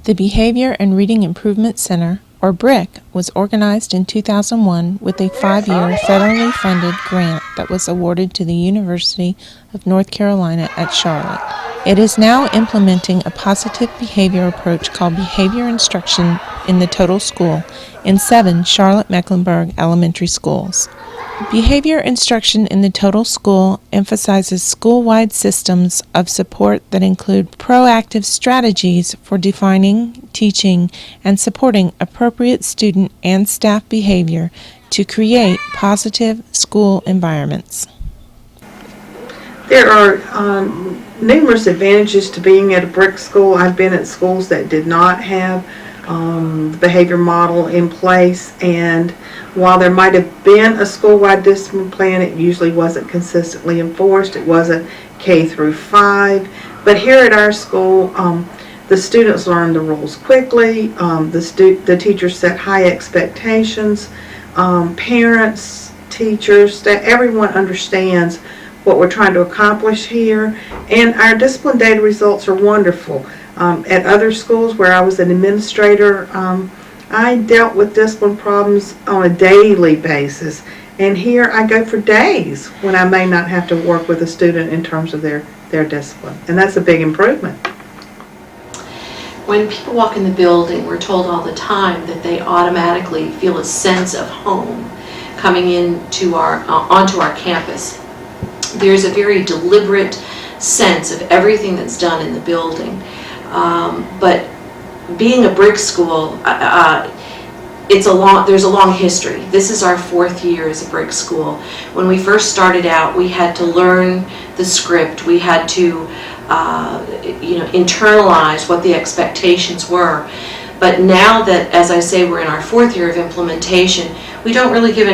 The Behavior and Reading Improvement Center, or BRIC, was organized in 2001 with a 5-year federally funded grant that was awarded to the University of North Carolina at Charlotte. It is now implementing a positive behavior approach called behavior instruction in the total school in 7 Charlotte-Mecklenburg elementary schools. Behavior instruction in the total school emphasizes school-wide systems of support that include proactive strategies for defining, teaching, and supporting appropriate student and staff behavior to create positive school environments. There are numerous advantages to being at a BRIC school. I've been at schools that did not have the behavior model in place, and while there might have been a school-wide discipline plan, it usually wasn't consistently enforced. It wasn't K through 5. But here at our school, the students learn the rules quickly. The teachers set high expectations. Parents, teachers, everyone understands what we're trying to accomplish here. And our discipline data results are wonderful. At other schools where I was an administrator, I dealt with discipline problems on a daily basis, and here I go for days when I may not have to work with a student in terms of their discipline, and that's a big improvement. When people walk in the building, we're told all the time that they automatically feel a sense of home coming into onto our campus. There's a very deliberate sense of everything that's done in the building, but being a BRIC school, there's a long history. This is our 4th year as a BRIC school. When we first started out, we had to learn the script. We had to, internalize what the expectations were. But now that, as I say, we're in our 4th year of implementation, we don't really give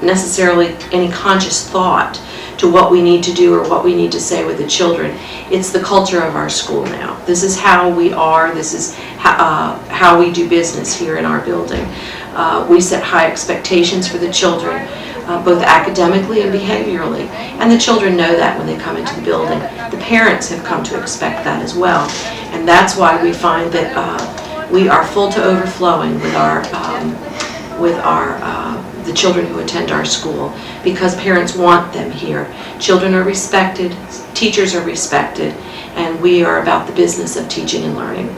necessarily any conscious thought to what we need to do or what we need to say with the children. It's the culture of our school now. This is how we are. This is how we do business here in our building. We set high expectations for the children, both academically and behaviorally, and the children know that when they come into the building. The parents have come to expect that as well, and that's why we find that we are full to overflowing with the children who attend our school, because parents want them here. Children are respected, teachers are respected, and we are about the business of teaching and learning.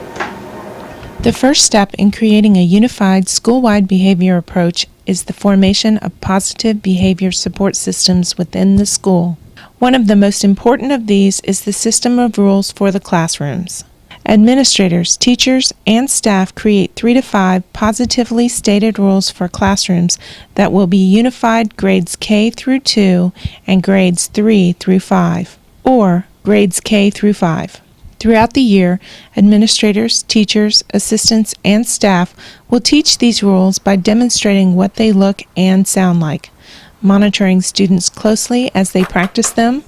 The first step in creating a unified school-wide behavior approach is the formation of positive behavior support systems within the school. One of the most important of these is the system of rules for the classrooms. Administrators, teachers, and staff create 3 to 5 positively stated rules for classrooms that will be unified grades K through 2 and grades 3 through 5, or grades K through 5. Throughout the year, administrators, teachers, assistants, and staff will teach these rules by demonstrating what they look and sound like, monitoring students closely as they practice them,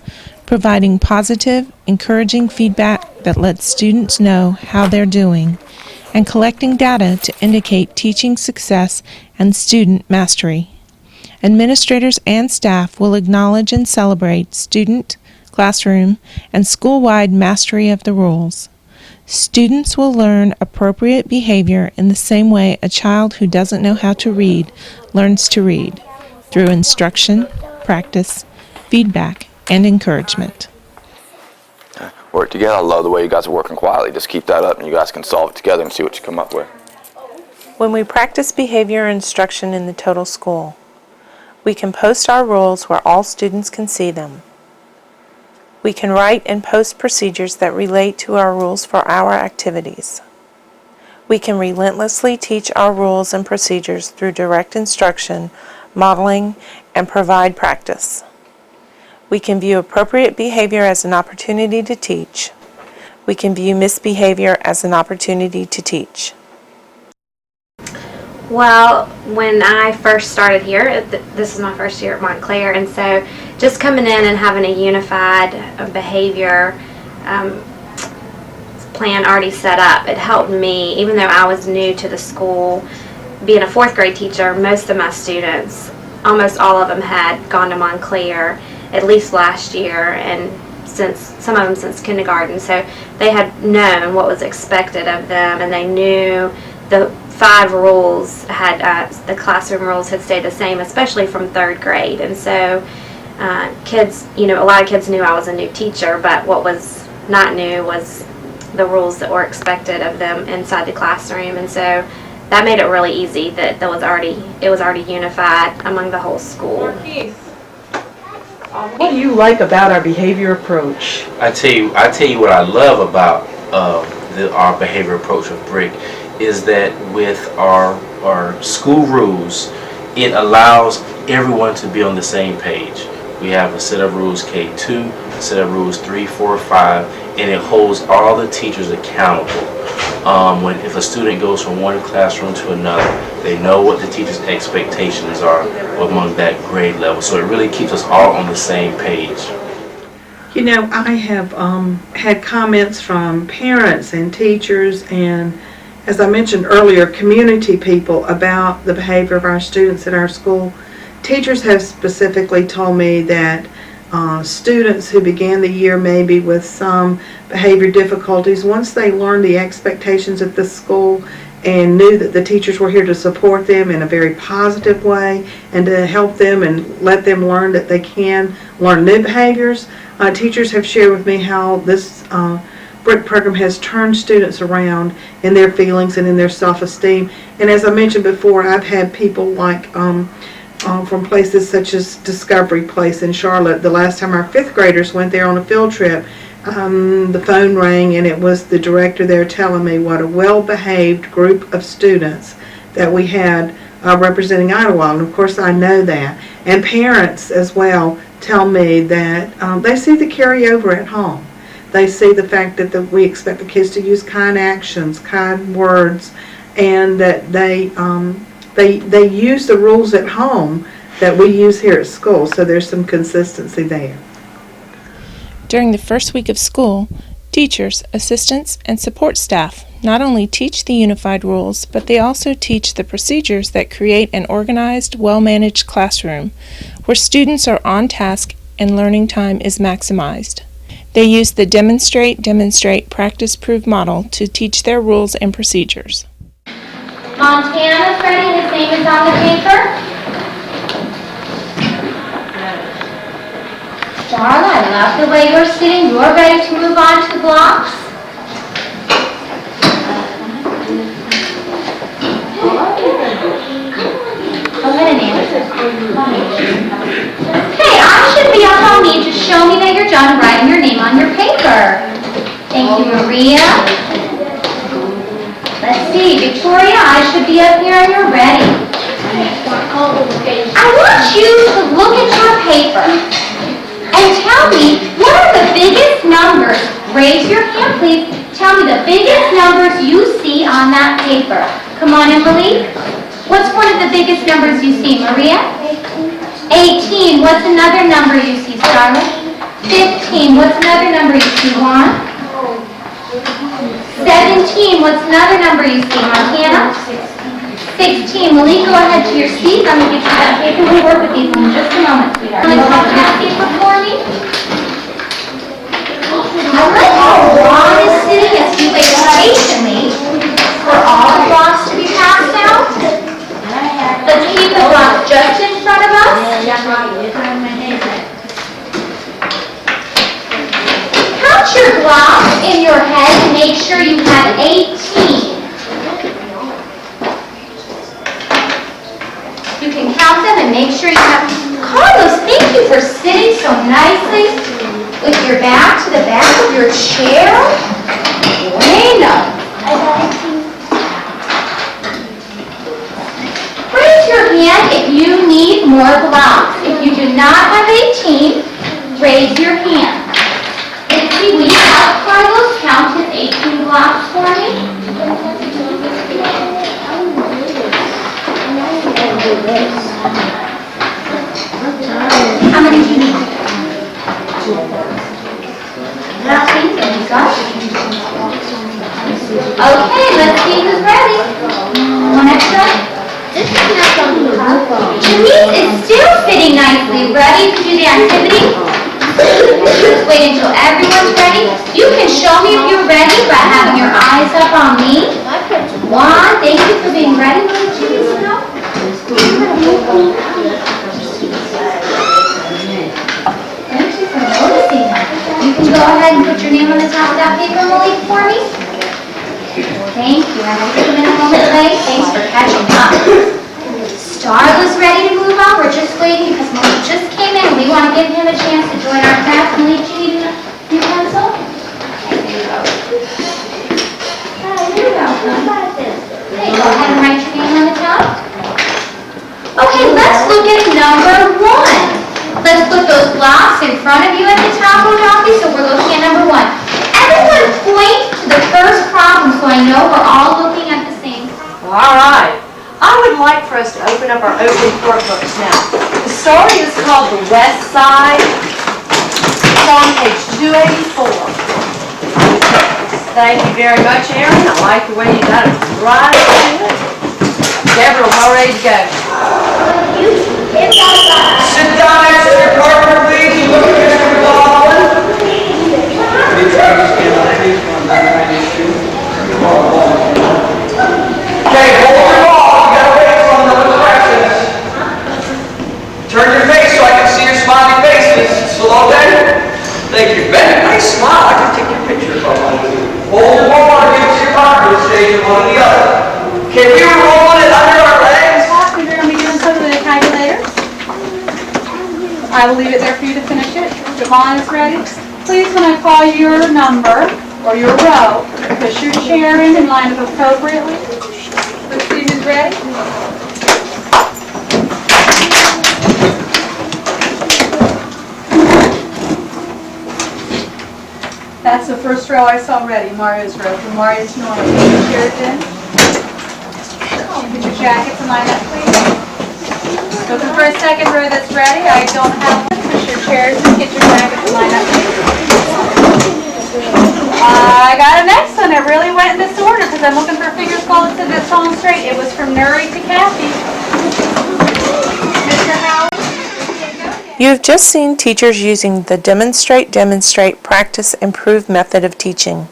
providing positive, encouraging feedback that lets students know how they're doing, and collecting data to indicate teaching success and student mastery. Administrators and staff will acknowledge and celebrate student, classroom, and school-wide mastery of the rules. Students will learn appropriate behavior in the same way a child who doesn't know how to read learns to read, through instruction, practice, feedback, and encouragement. Work together. I love the way you guys are working quietly. Just keep that up and you guys can solve it together and see what you come up with. When we practice behavior instruction in the total school, we can post our rules where all students can see them. We can write and post procedures that relate to our rules for our activities. We can relentlessly teach our rules and procedures through direct instruction, modeling, and provide practice. We can view appropriate behavior as an opportunity to teach. We can view misbehavior as an opportunity to teach. Well, when I first started here, this is my first year at Montclair, and so just coming in and having a unified behavior plan already set up, it helped me, even though I was new to the school. Being a 4th grade teacher, most of my students, almost all of them had gone to Montclair at least last year, and some of them since kindergarten. So they had known what was expected of them, and they knew the 5 rules had the classroom rules had stayed the same, especially from 3rd grade. And so kids, a lot of kids knew I was a new teacher, but what was not new was the rules that were expected of them inside the classroom. And so that made it really easy that it was already unified among the whole school. What do you like about our behavior approach? I tell you what I love about our behavior approach of BRIC is that with our school rules, it allows everyone to be on the same page. We have a set of rules K2, a set of rules 3, 4, 5, and it holds all the teachers accountable. If a student goes from one classroom to another, they know what the teacher's expectations are among that grade level. So it really keeps us all on the same page. I have had comments from parents and teachers and, as I mentioned earlier, community people about the behavior of our students at our school. Teachers have specifically told me that students who began the year maybe with some behavior difficulties, once they learned the expectations at the school and knew that the teachers were here to support them in a very positive way and to help them and let them learn that they can learn new behaviors, teachers have shared with me how this BRIC program has turned students around in their feelings and in their self-esteem. And as I mentioned before, I've had people like from places such as Discovery Place in Charlotte. The last time our 5th graders went there on a field trip, the phone rang and it was the director there telling me what a well-behaved group of students that we had representing Idlewild. And of course I know that. And parents as well tell me that they see the carryover at home. They see the fact that we expect the kids to use kind actions, kind words, and that they use the rules at home that we use here at school, so there's some consistency there. During the first week of school, teachers, assistants, and support staff not only teach the unified rules, but they also teach the procedures that create an organized, well-managed classroom where students are on task and learning time is maximized. They use the demonstrate, practice, prove model to teach their rules and procedures. Montana's ready. His name is on the paper. Darla, I love the way you're sitting. You're ready to move on to the blocks. Go ahead and answer. Okay, I should be up on me. Just show me that you're done writing your name on your paper. Thank you, Maria. Let's see, Victoria, I should be up here and you're ready. I want you to look at your paper and tell me what are the biggest numbers. Raise your hand, please. Tell me the biggest numbers you see on that paper. Come on, Emily. What's one of the biggest numbers you see, Maria? 18. What's another number you see, Starla? 15. What's another number you see, Juan? 17. What's another number you see, Montana? 16. Malik, go ahead to your seat. I'm going to get you that paper. We'll work with these in just a moment, sweetheart. Can you talk to that paper for me? I like how Juan is sitting as he waits patiently for all the blocks to be passed out. Let's keep the blocks just in front of us. Count your blocks in your head and make sure you have 18. You can count them and make sure you have... Carlos, thank you for sitting so nicely with your back to the back of your chair. Bueno. Raise your hand if you need more blocks. If you do not have 18, raise your hand. Dixie, will you help Carlos count his 18 blocks for me? How many do you need? 13, there you go. Okay, let's see who's ready. One extra. Denise is still sitting nicely, ready to do the activity. Just wait until everyone's ready. You can show me if you're ready by having your eyes up on me. One, thank you for being ready, little Judy Snow. Thank you for noticing that. You can go ahead and put your name on the top of that paper, Malik, for me. Thank you. I know you've been a moment late. Thanks for catching up. Starla's ready to move on. We're just waiting because Malik just came in. We want to give him a chance to join our class. Malik, you need a new pencil? There you go. You're welcome. Okay, go ahead and write your name on the top. Okay, let's look at number 1. Let's put those blocks in front of you at the top, O'Donkey, so we're looking at number 1. Everyone point to the first problem so I know we're all looking at the same problem. All right. I would like for us to open up our opening workbooks now. The story is called The West Side. It's on page 284. Thank you very much, Aaron. I like the way you got it right into it. Deborah, we're all ready to go. Sit down next to your partner, please. You look at Mr. McLaughlin. Okay, hold your ball. You gotta wait for another directions. Turn your face so I can see your smiling faces. Slow down. Thank you. Ben, nice smile. I can take your picture if I want to. Hold your ball and give it to your partner. Stage one or the other. Okay, we were rolling it under our legs. We're going to be doing something with a calculator. I will leave it there for you to finish it. Javon is ready. Please, when I call your number or your row, push your chair in and line up appropriately. Let's see who's ready. That's the first row I saw ready, Mario's row. For Mario's normal. Put your chairs in. Put your jackets and line up, please. Looking for a second row that's ready. I don't have one. Push your chairs and get your jackets and line up, please. I got a next one. It really went in this order because I'm looking for fingers called to this song straight. It was from Nuri to Kathy. Mr. Howard. You have just seen teachers using the demonstrate, practice, improve method of teaching.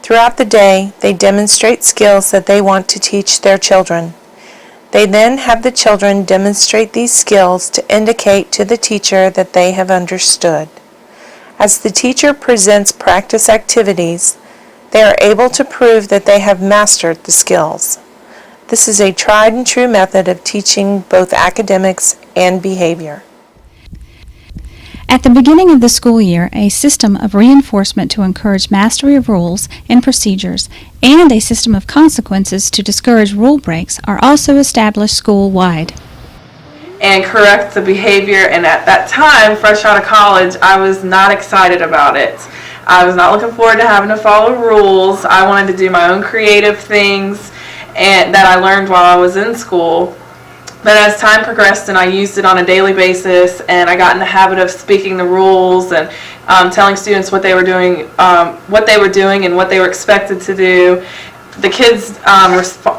Throughout the day, they demonstrate skills that they want to teach their children. They then have the children demonstrate these skills to indicate to the teacher that they have understood. As the teacher presents practice activities, they are able to prove that they have mastered the skills. This is a tried and true method of teaching both academics and behavior. At the beginning of the school year, a system of reinforcement to encourage mastery of rules and procedures and a system of consequences to discourage rule breaks are also established school-wide. And correct the behavior, and at that time, fresh out of college, I was not excited about it. I was not looking forward to having to follow rules. I wanted to do my own creative things and that I learned while I was in school. But as time progressed and I used it on a daily basis, and I got in the habit of speaking the rules and telling students what they were doing and what they were expected to do, the kids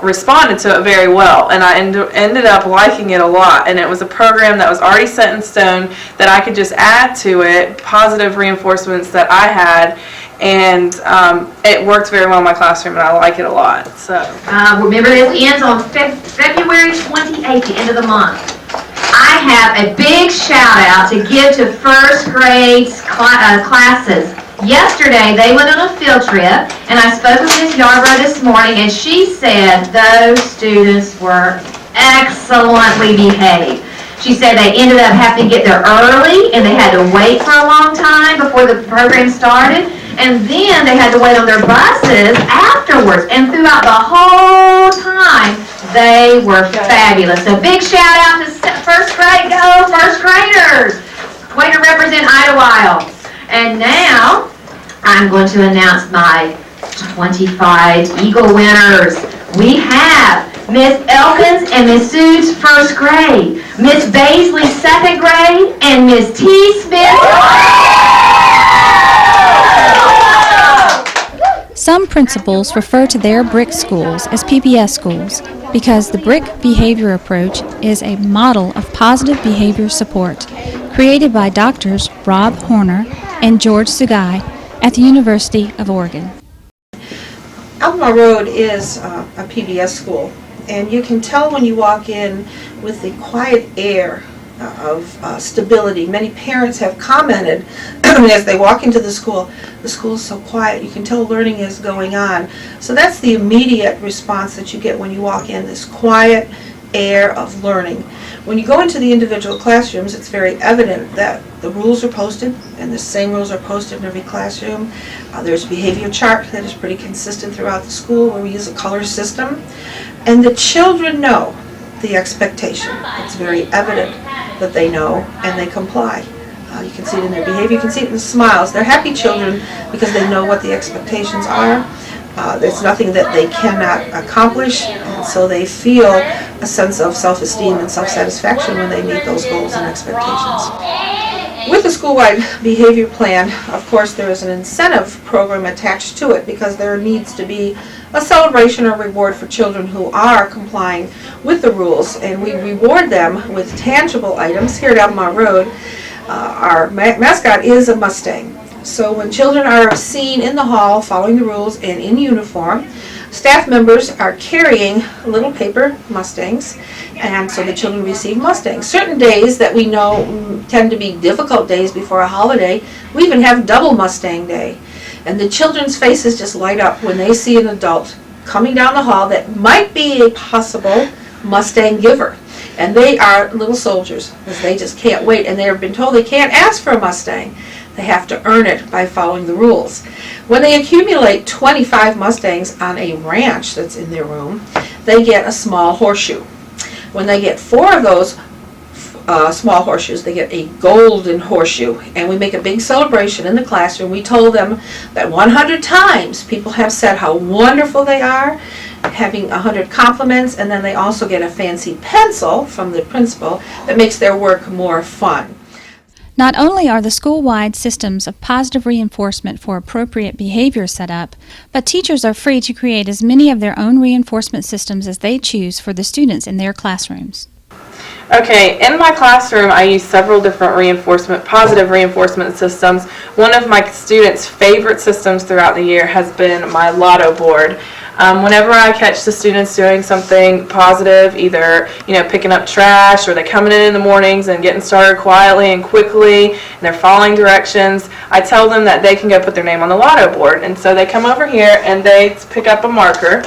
responded to it very well, and I ended up liking it a lot. And it was a program that was already set in stone that I could just add to it positive reinforcements that I had, and it worked very well in my classroom, and I like it a lot. So remember, this ends on February 28th, the end of the month. I have a big shout out to give to first grade classes. Yesterday, they went on a field trip, and I spoke with Ms. Yarbrough this morning, and she said those students were excellently behaved. She said they ended up having to get there early, and they had to wait for a long time before the program started, and then they had to wait on their buses afterwards, and throughout the whole time, they were fabulous. So big shout out to first grade. Go first graders! Way to represent Idlewild. And now, I'm going to announce my 25 Eagle winners. We have Miss Elkins and Miss Sue's first grade, Miss Baisley's second grade, and Miss T. Smith. Some principals refer to their BRIC schools as PBIS schools because the BRIC behavior approach is a model of positive behavior support, created by Doctors Rob Horner and George Sugai at the University of Oregon. Albemarle Road is a PBS school, and you can tell when you walk in with the quiet air of stability. Many parents have commented as they walk into the school is so quiet, you can tell learning is going on. So that's the immediate response that you get when you walk in, this quiet air of learning. When you go into the individual classrooms, it's very evident that the rules are posted, and the same rules are posted in every classroom. There's a behavior chart that is pretty consistent throughout the school, where we use a color system. And the children know the expectation. It's very evident that they know and they comply. You can see it in their behavior, you can see it in the smiles. They're happy children because they know what the expectations are. There's nothing that they cannot accomplish, and so they feel a sense of self-esteem and self-satisfaction when they meet those goals and expectations. With the school-wide behavior plan, of course, there is an incentive program attached to it because there needs to be a celebration or reward for children who are complying with the rules, and we reward them with tangible items. Here at Albemarle Road, our mascot is a Mustang. So when children are seen in the hall following the rules and in uniform, staff members are carrying little paper Mustangs, and so the children receive Mustangs. Certain days that we know tend to be difficult days before a holiday, we even have double Mustang Day. And the children's faces just light up when they see an adult coming down the hall that might be a possible Mustang giver. And they are little soldiers, because they just can't wait, and they have been told they can't ask for a Mustang. They have to earn it by following the rules. When they accumulate 25 Mustangs on a ranch that's in their room, they get a small horseshoe. When they get 4 of those small horseshoes, they get a golden horseshoe, and we make a big celebration in the classroom. We told them that 100 times people have said how wonderful they are, having 100 compliments, and then they also get a fancy pencil from the principal that makes their work more fun. Not only are the school-wide systems of positive reinforcement for appropriate behavior set up, but teachers are free to create as many of their own reinforcement systems as they choose for the students in their classrooms. Okay, in my classroom I use several different positive reinforcement systems. One of my students' favorite systems throughout the year has been my Lotto Board. Whenever I catch the students doing something positive, either picking up trash, or they're coming in the mornings and getting started quietly and quickly, and they're following directions, I tell them that they can go put their name on the Lotto Board. And so they come over here and they pick up a marker,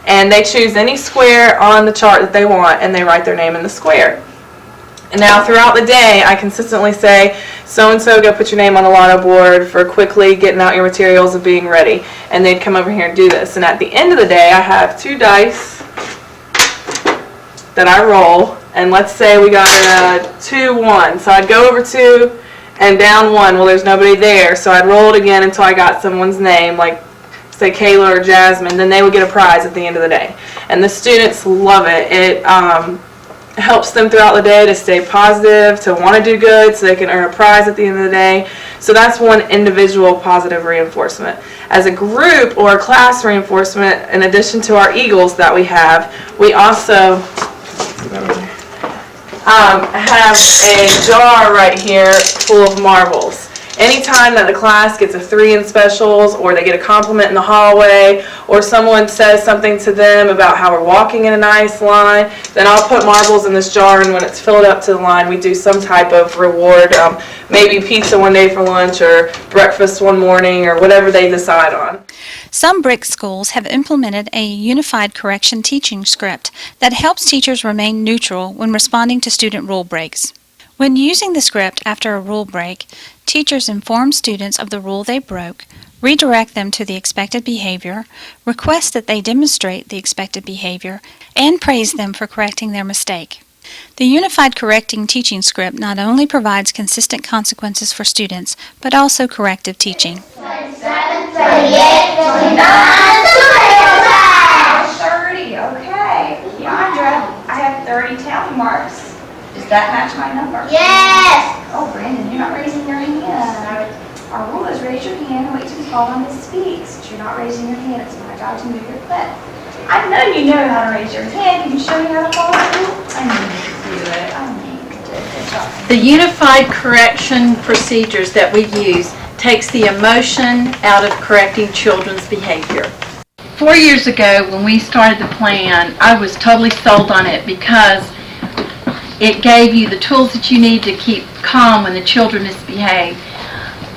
and they choose any square on the chart that they want, and they write their name in the square. And now throughout the day, I consistently say, so-and-so, go put your name on the Lotto Board for quickly getting out your materials and being ready. And they'd come over here and do this. And at the end of the day, I have 2 dice that I roll. And let's say we got a 2-1. So I'd go over 2 and down 1. Well, there's nobody there. So I'd roll it again until I got someone's name, like say Kayla or Jasmine. Then they would get a prize at the end of the day. And the students love it. It helps them throughout the day to stay positive, to want to do good so they can earn a prize at the end of the day. So that's one individual positive reinforcement. As a group or a class reinforcement, in addition to our Eagles that we have, we also have a jar right here full of marbles. Anytime that the class gets a 3 in specials, or they get a compliment in the hallway, or someone says something to them about how we're walking in a nice line, then I'll put marbles in this jar, and when it's filled up to the line, we do some type of reward, maybe pizza one day for lunch, or breakfast one morning, or whatever they decide on. Some BRIC schools have implemented a unified correction teaching script that helps teachers remain neutral when responding to student rule breaks. When using the script after a rule break, teachers inform students of the rule they broke, redirect them to the expected behavior, request that they demonstrate the expected behavior, and praise them for correcting their mistake. The Unified Correcting Teaching Script not only provides consistent consequences for students, but also corrective teaching. 27, 38, 29, 30, okay. Keandra, I have 30 tally marks. Does that match my number? Yes! Oh, Brandon, you're not raising your hand. Our rule is raise your hand and wait till you call on to speak. Since you're not raising your hand, it's my job to move your clip. I know you know how to raise your hand. Can you show me how to follow the rule? I need to do it. I need to. Good job. The unified correction procedures that we use takes the emotion out of correcting children's behavior. 4 years ago, when we started the plan, I was totally sold on it because it gave you the tools that you need to keep calm when the children misbehave.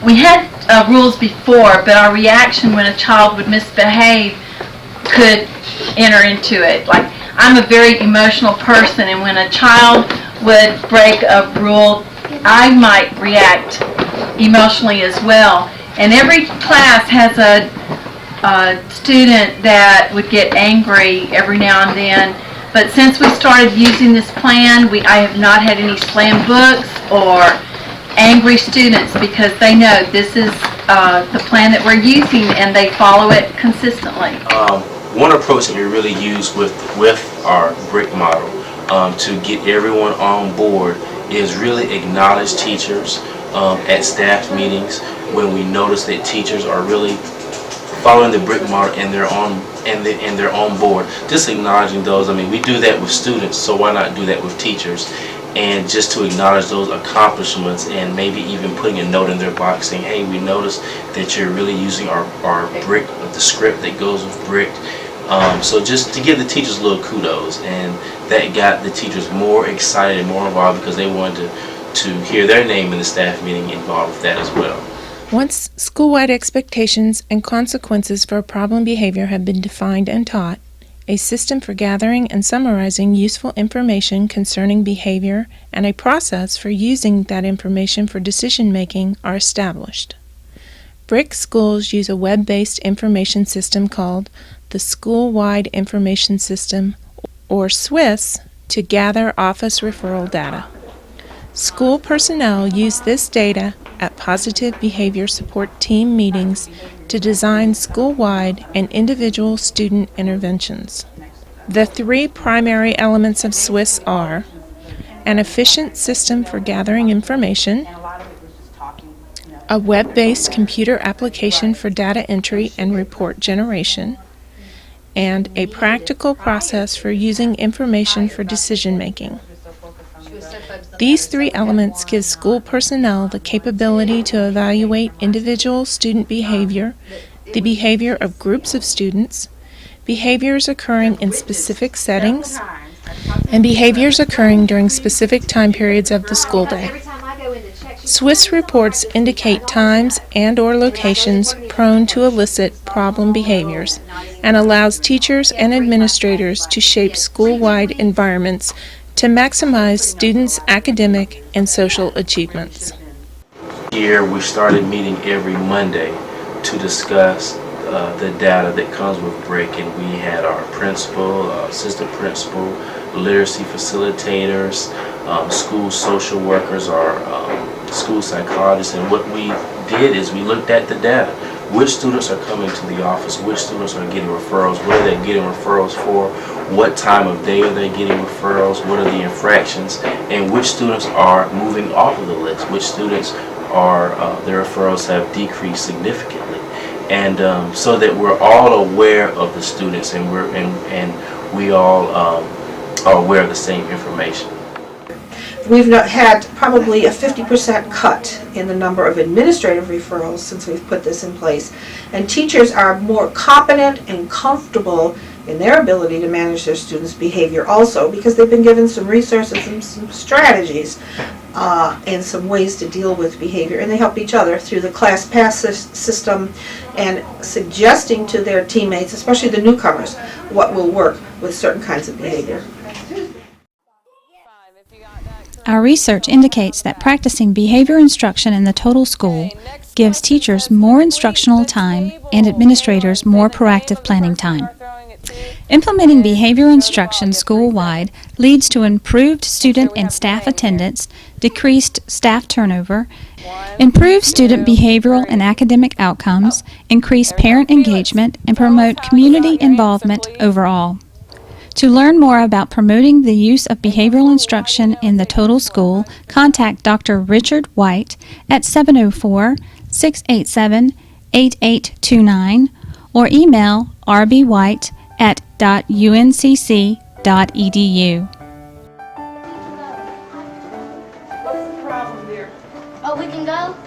We had rules before, but our reaction when a child would misbehave could enter into it. Like, I'm a very emotional person, and when a child would break a rule, I might react emotionally as well. And every class has a student that would get angry every now and then. But since we started using this plan, I have not had any slam books or angry students because they know this is the plan that we're using and they follow it consistently. One approach that we really use with our BRIC model to get everyone on board is really acknowledge teachers at staff meetings when we notice that teachers are really following the BRIC model and they're on board. Just acknowledging those. I mean, we do that with students, so why not do that with teachers? And just to acknowledge those accomplishments and maybe even putting a note in their box saying, hey, we noticed that you're really using our BRIC, the script that goes with BRIC. So just to give the teachers a little kudos, and that got the teachers more excited and more involved because they wanted to hear their name in the staff meeting involved with that as well. Once school-wide expectations and consequences for problem behavior have been defined and taught, a system for gathering and summarizing useful information concerning behavior and a process for using that information for decision-making are established. BRIC schools use a web-based information system called the School-Wide Information System, or SWIS, to gather office referral data. School personnel use this data at positive behavior support team meetings to design school-wide and individual student interventions. The three primary elements of SWIS are an efficient system for gathering information, a web-based computer application for data entry and report generation, and a practical process for using information for decision-making. These three elements give school personnel the capability to evaluate individual student behavior, the behavior of groups of students, behaviors occurring in specific settings, and behaviors occurring during specific time periods of the school day. SWIS reports indicate times and/or locations prone to elicit problem behaviors and allows teachers and administrators to shape school-wide environments to maximize students' academic and social achievements. Here we started meeting every Monday to discuss the data that comes with BRIC, and we had our principal, assistant principal, literacy facilitators, school social workers, our school psychologists, and what we did is we looked at the data. Which students are coming to the office, which students are getting referrals, what are they getting referrals for, what time of day are they getting referrals, what are the infractions, and which students are moving off of the list, which students are, their referrals have decreased significantly. And so that we're all aware of the students and we all are aware of the same information. We've had probably a 50% cut in the number of administrative referrals since we've put this in place. And teachers are more competent and comfortable in their ability to manage their students' behavior also because they've been given some resources and some strategies and some ways to deal with behavior. And they help each other through the class pass system and suggesting to their teammates, especially the newcomers, what will work with certain kinds of behavior. Our research indicates that practicing behavior instruction in the total school gives teachers more instructional time and administrators more proactive planning time. Implementing behavior instruction school-wide leads to improved student and staff attendance, decreased staff turnover, improved student behavioral and academic outcomes, increased parent engagement, and promote community involvement overall. To learn more about promoting the use of behavioral instruction in the total school, contact Dr. Richard White at 704-687-8829 or email rbwhite@uncc.edu. ago,